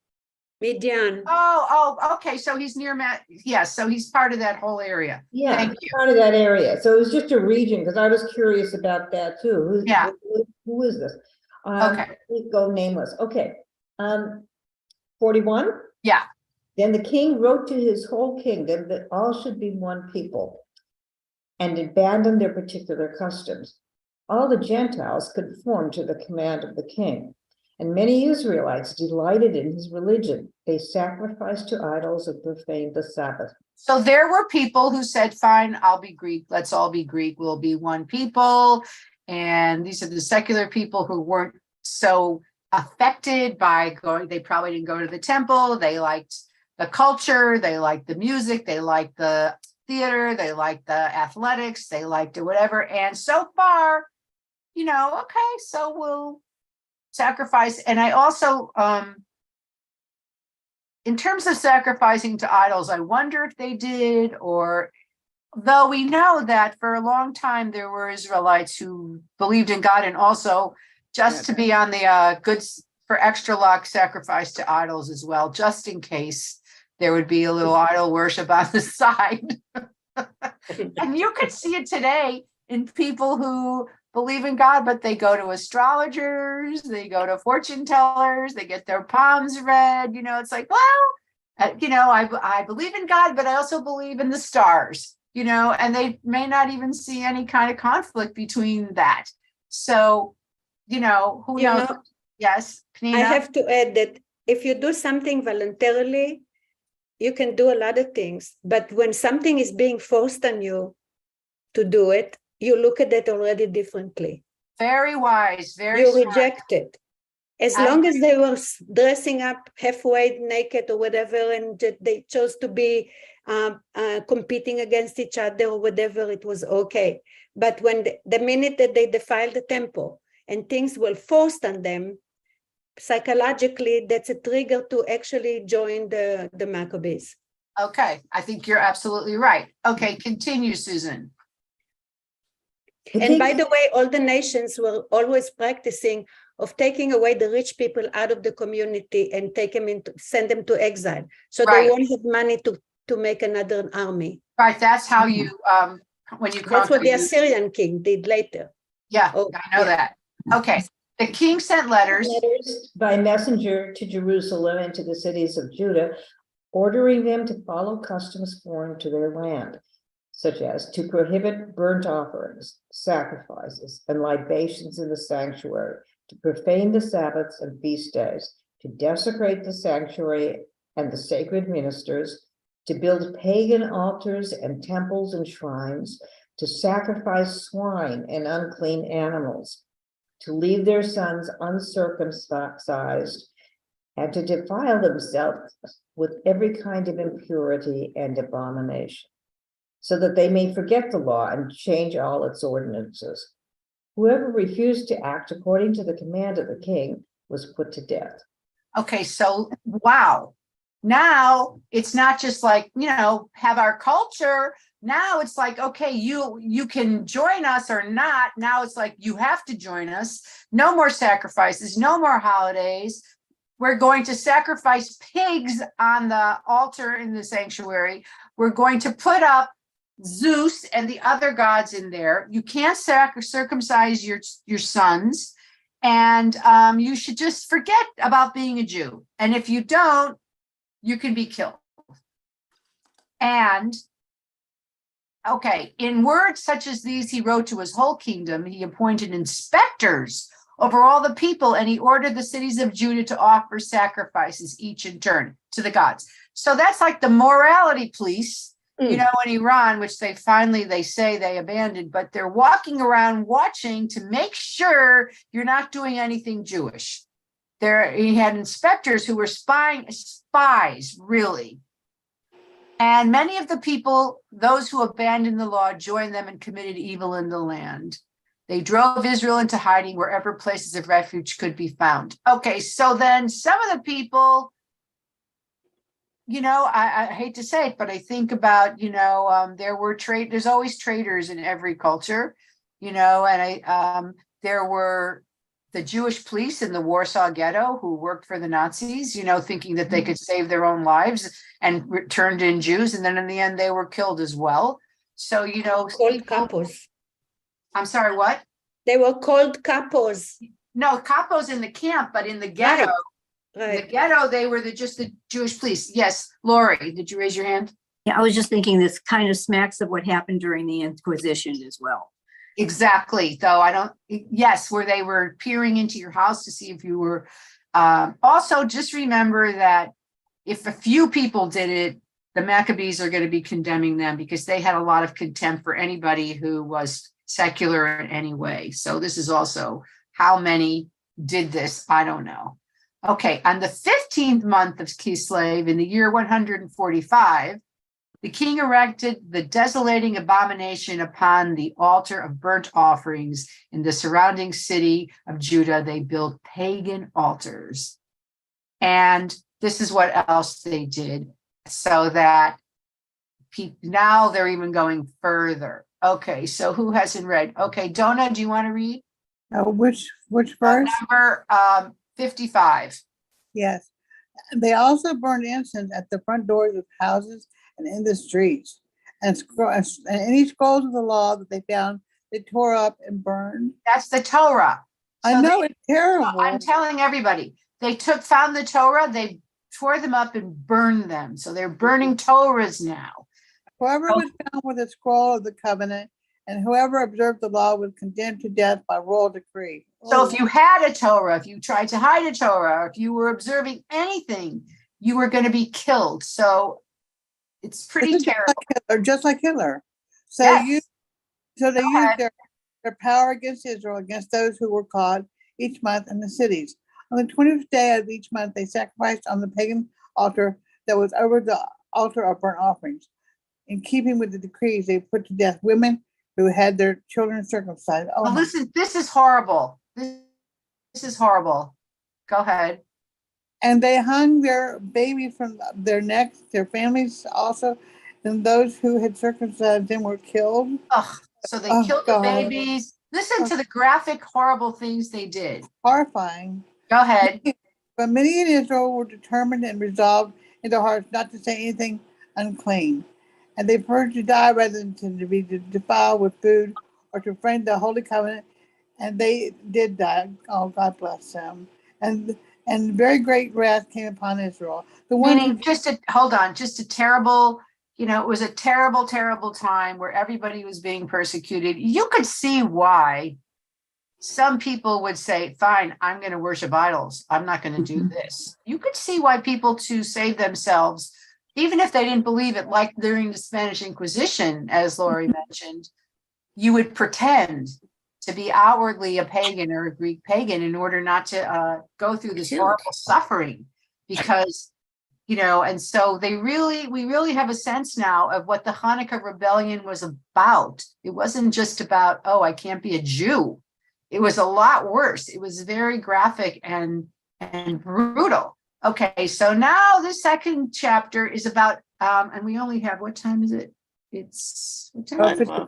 Midian. Okay. So he's near so he's part of that whole area. Yeah, Thank you. part of that area. So it was just a region because I was curious about that too. Who is this? Okay. Please go nameless. Okay. 41. Yeah. Then the king wrote to his whole kingdom that all should be one people and abandon their particular customs. All the Gentiles conformed to the command of the king, and many Israelites delighted in his religion. They sacrificed to idols and profaned the Sabbath. So there were people who said, fine, I'll be Greek. Let's all be Greek. We'll be one people. And these are the secular people who weren't so affected by going. They probably didn't go to the temple. They liked the culture. They liked the music. They liked the theater. They liked the athletics. They liked it, whatever. And so far, okay, so we'll sacrifice. And I also, in terms of sacrificing to idols, I wonder if they did, or though we know that for a long time there were Israelites who believed in God and also just to be on the goods for extra luck, sacrifice to idols as well, just in case there would be a little idol worship on the side. And you could see it today in people who believe in God, but they go to astrologers, they go to fortune tellers, they get their palms read. It's like, well, I believe in God, but I also believe in the stars, and they may not even see any kind of conflict between that. So, who knows? Yes, I have to add that if you do something voluntarily, you can do a lot of things. But when something is being forced on you to do it, you look at it already differently. Very wise, very You smart. reject it. As long as they were dressing up halfway naked or whatever, and they chose to be competing against each other or whatever, it was okay. But when the minute that they defiled the temple and things were forced on them, psychologically, that's a trigger to actually join the Maccabees. Okay, I think you're absolutely right. Okay, continue, Susan. And by the way, all the nations were always practicing of taking away the rich people out of the community and send them to exile. So they won't have money to make another army. Right, that's how you, when you That's what the Assyrian king did later. Yeah, I know that. Okay, the king sent letters by messenger to Jerusalem and to the cities of Judah, ordering them to follow customs foreign to their land, such as to prohibit burnt offerings, sacrifices, and libations in the sanctuary, to profane the Sabbaths and feast days, to desecrate the sanctuary and the sacred ministers, to build pagan altars and temples and shrines, to sacrifice swine and unclean animals, to leave their sons uncircumcised, and to defile themselves with every kind of impurity and abomination, so that they may forget the law and change all its ordinances. Whoever refused to act according to the command of the king was put to death. Okay, so wow. Now it's not just like, have our culture. Now it's like, okay, you can join us or not. Now it's like, you have to join us. No more sacrifices, no more holidays. We're going to sacrifice pigs on the altar in the sanctuary. We're going to put up Zeus and the other gods in there. You can't circumcise your sons, and you should just forget about being a Jew. And if you don't, you can be killed. And okay, in words such as these, he wrote to his whole kingdom. He appointed inspectors over all the people, and he ordered the cities of Judah to offer sacrifices, each in turn, to the gods. So that's like the morality police, in Iran, which they say they abandoned, but they're walking around watching to make sure you're not doing anything Jewish. He had inspectors who were spies, really. And many of the people, those who abandoned the law, joined them and committed evil in the land. They drove Israel into hiding wherever places of refuge could be found. Okay, so then some of the people, I hate to say it, but I think about, there's always traitors in every culture, and there were the Jewish police in the Warsaw Ghetto who worked for the Nazis, thinking that they could save their own lives and turned in Jews. And then in the end, they were killed as well. So, called capos. I'm sorry, what? They were called capos. No, capos in the camp, but in the ghetto. Right. In the ghetto, they were just the Jewish police. Yes, Lori, did you raise your hand? Yeah, I was just thinking this kind of smacks of what happened during the Inquisition as well. Exactly, though where they were peering into your house to see if you were. Also, just remember that if a few people did it, the Maccabees are going to be condemning them because they had a lot of contempt for anybody who was secular in any way. So this is also how many did this, I don't know. Okay, on the 15th month of Kislev in the year 145, the king erected the desolating abomination upon the altar of burnt offerings in the surrounding city of Judah. They built pagan altars. And this is what else they did, so that now they're even going further. Okay, so who hasn't read? Okay, Donna, do you want to read? Which verse? Number 55. Yes. They also burned incense at the front doors of houses and in the streets. And in each scrolls of the law that they found, they tore up and burned. That's the Torah. I So know they- it's terrible. I'm telling everybody, they found the Torah, they tore them up and burned them. So they're burning Torahs now. Whoever was found with a scroll of the covenant and whoever observed the law was condemned to death by royal decree. So if you had a Torah, if you tried to hide a Torah, if you were observing anything, you were going to be killed. So it's pretty terrible. Just like Hitler. So Yes. they used their power against Israel, against those who were caught each month in the cities. On the 20th day of each month, they sacrificed on the pagan altar that was over the altar of burnt offerings. In keeping with the decrees, they put to death women who had their children circumcised. Oh, Well, this is horrible. This is horrible. Go ahead. And they hung their baby from their necks, their families also, and those who had circumcised them were killed. Ugh, so they killed God. the babies. Listen to the graphic, horrible things they did. Horrifying. Go ahead. But many in Israel were determined and resolved in their hearts not to say anything unclean. And they preferred to die rather than to be defiled with food or to offend the Holy Covenant. And they did die. Oh, God bless them. And very great wrath came upon Israel. Meaning just a terrible, it was a terrible, terrible time where everybody was being persecuted. You could see why some people would say, fine, I'm going to worship idols. I'm not going to do this. You could see why people, to save themselves, even if they didn't believe it, like during the Spanish Inquisition, as Lori mentioned, you would pretend to be outwardly a pagan or a Greek pagan in order not to go through this horrible suffering, because, and so we really have a sense now of what the Hanukkah rebellion was about. It wasn't just about, oh, I can't be a Jew. It was a lot worse. It was very graphic and brutal. Okay, so now the second chapter is about, and we only have, what time is it? It's what time?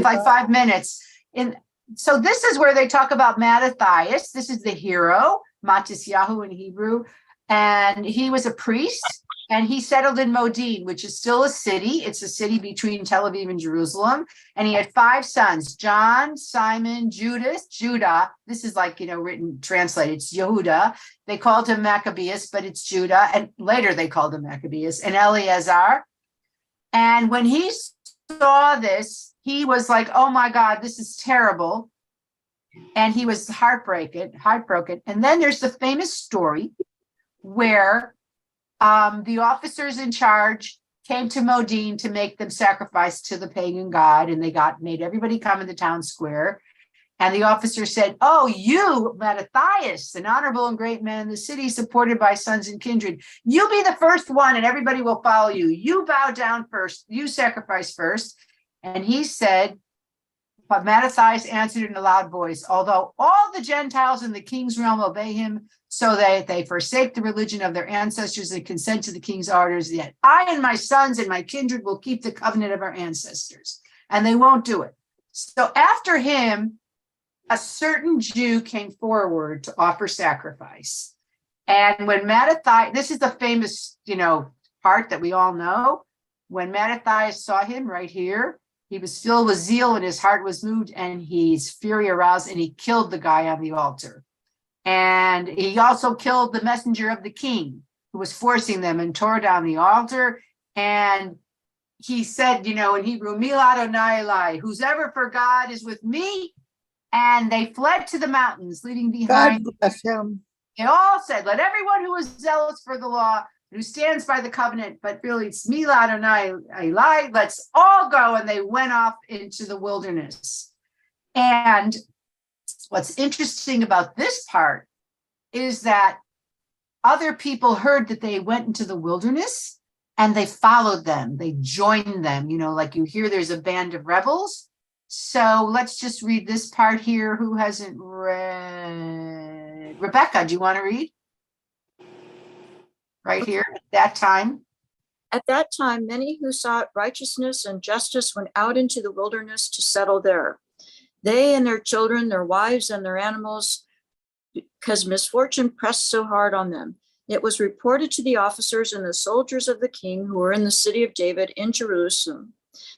5 minutes. And so this is where they talk about Mattathias. This is the hero, Matisyahu in Hebrew, and he was a priest, and he settled in Modin, which is still a city. It's a city between Tel Aviv and Jerusalem. And he had 5 sons, John, Simon, Judah. This is like, translated, it's Yehuda. They called him Maccabeus, but it's Judah. And later they called him Maccabeus, and Eleazar. And when he saw this, he was like, oh my God, this is terrible. And he was heartbroken. And then there's the famous story where the officers in charge came to Modin to make them sacrifice to the pagan god, and they made everybody come in the town square. And the officer said, oh, you, Mattathias, an honorable and great man in the city, supported by sons and kindred, you be the first one and everybody will follow you. You bow down first, you sacrifice first. And he said, but Mattathias answered in a loud voice, although all the Gentiles in the king's realm obey him, so that they forsake the religion of their ancestors and consent to the king's orders, yet I and my sons and my kindred will keep the covenant of our ancestors. And they won't do it. So after him, a certain Jew came forward to offer sacrifice. And when Mattathias, this is the famous, part that we all know. When Mattathias saw him right here, he was filled with zeal and his heart was moved, and his fury aroused, and he killed the guy on the altar. And he also killed the messenger of the king who was forcing them, and tore down the altar. And he said, in Hebrew, Mil Adonai Elai, who's ever for God is with me. And they fled to the mountains, leaving behind. God bless him. They all said, let everyone who is zealous for the law, who stands by the covenant, but really it's Mil Adonai Elai, let's all go. And they went off into the wilderness. And what's interesting about this part is that other people heard that they went into the wilderness and they followed them. They joined them, like you hear there's a band of rebels. So let's just read this part here. Who hasn't read? Rebecca, do you want to read? Right here at that time. At that time, many who sought righteousness and justice went out into the wilderness to settle there. They and their children, their wives and their animals, because misfortune pressed so hard on them. It was reported to the officers and the soldiers of the king who were in the city of David in Jerusalem,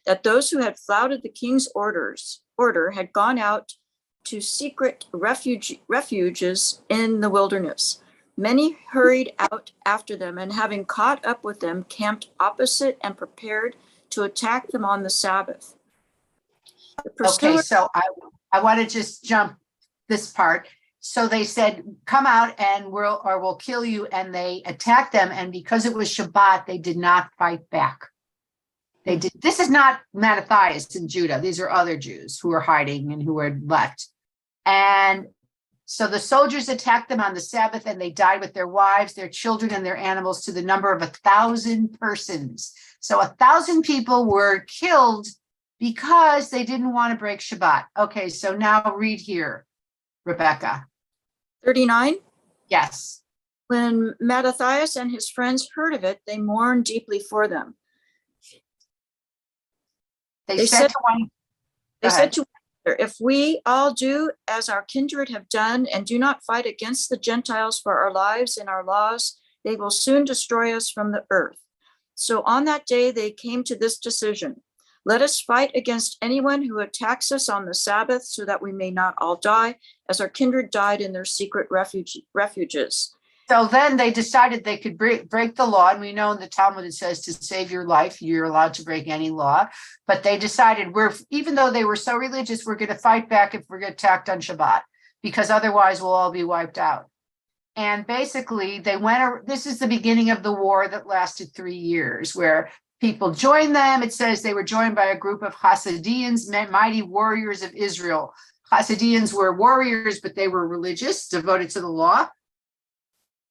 that those who had flouted the king's orders order had gone out to secret refuges in the wilderness. Many hurried out after them, and having caught up with them, camped opposite and prepared to attack them on the Sabbath. Okay, so I want to just jump this part. So they said, come out and we'll kill you. And they attacked them. And because it was Shabbat, they did not fight back. They did. This is not Mattathias in Judah. These are other Jews who are hiding and who were left. And so the soldiers attacked them on the Sabbath, and they died with their wives, their children, and their animals to the number of 1,000 persons. So 1,000 people were killed because they didn't want to break Shabbat. Okay, so now read here, Rebecca. 39. Yes. When Mattathias and his friends heard of it, they mourned deeply for them. They said to one, they said to one, if we all do as our kindred have done and do not fight against the Gentiles for our lives and our laws, they will soon destroy us from the earth. So on that day, they came to this decision. Let us fight against anyone who attacks us on the Sabbath so that we may not all die as our kindred died in their secret refuges. So then they decided they could break the law. And we know in the Talmud it says to save your life, you're allowed to break any law. But they decided even though they were so religious, we're going to fight back if we're attacked on Shabbat, because otherwise we'll all be wiped out. And basically this is the beginning of the war that lasted 3 years, where people joined them. It says they were joined by a group of Hasidians, mighty warriors of Israel. Hasidians were warriors, but they were religious, devoted to the law.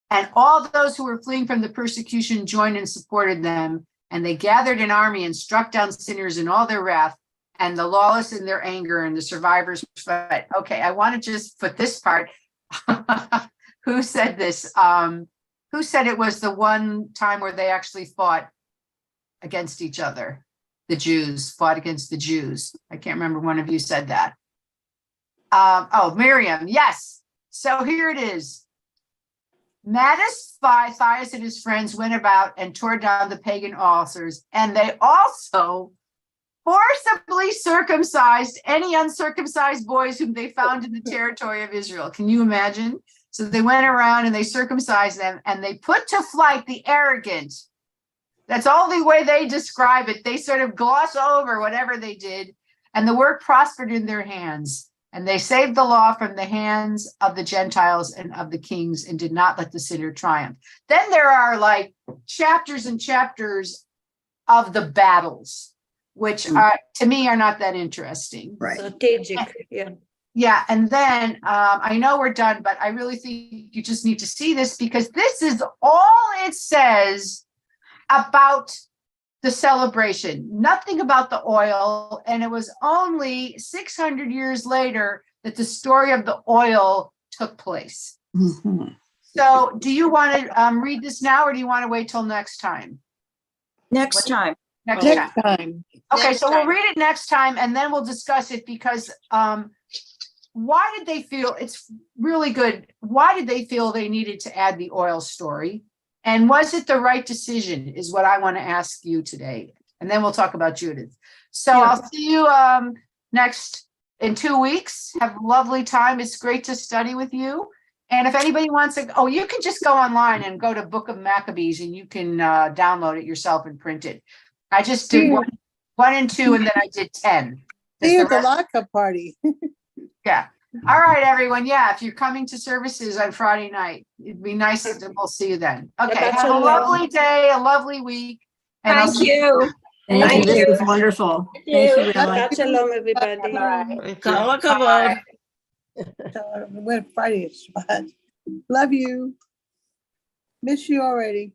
And all those who were fleeing from the persecution joined and supported them. And they gathered an army and struck down sinners in all their wrath, and the lawless in their anger, and the survivors fled. Okay, I want to just put this part. Who said this? Who said it was the one time where they actually fought against each other? The Jews fought against the Jews. I can't remember, one of you said that. Miriam, yes. So here it is. Mattathias and his friends went about and tore down the pagan altars, and they also forcibly circumcised any uncircumcised boys whom they found in the territory of Israel. Can you imagine? So they went around and they circumcised them, and they put to flight the arrogant. That's the only way they describe it. They sort of gloss over whatever they did, and the work prospered in their hands. And they saved the law from the hands of the Gentiles and of the kings, and did not let the sinner triumph. Then there are like chapters and chapters of the battles, which are, to me, are not that interesting. Right. Strategic, yeah. Yeah, and then I know we're done, but I really think you just need to see this, because this is all it says about the celebration, nothing about the oil. And it was only 600 years later that the story of the oil took place. Mm-hmm. So do you want to read this now, or do you want to wait till next time? Next time. Next time. Okay, Next so time. we'll read it next time, and then we'll discuss it, because why did they feel, it's really good, why did they feel they needed to add the oil story? And was it the right decision, is what I want to ask you today. And then we'll talk about Judith. So I'll see you in 2 weeks. Have a lovely time. It's great to study with you. And if anybody wants to, you can just go online and go to Book of Maccabees, and you can download it yourself and print it. I just did one and 2, and then I did 10. See you at the lockup party. Yeah. All right, everyone. Yeah, if you're coming to services on Friday night, it'd be nice to we'll see you then. Okay, have a lovely day, a lovely week. And I'll see you. Thank you. This was wonderful. Thank you, Shabbat shalom, everybody. Bye. When Friday is Shabbat. Love you. Miss you already.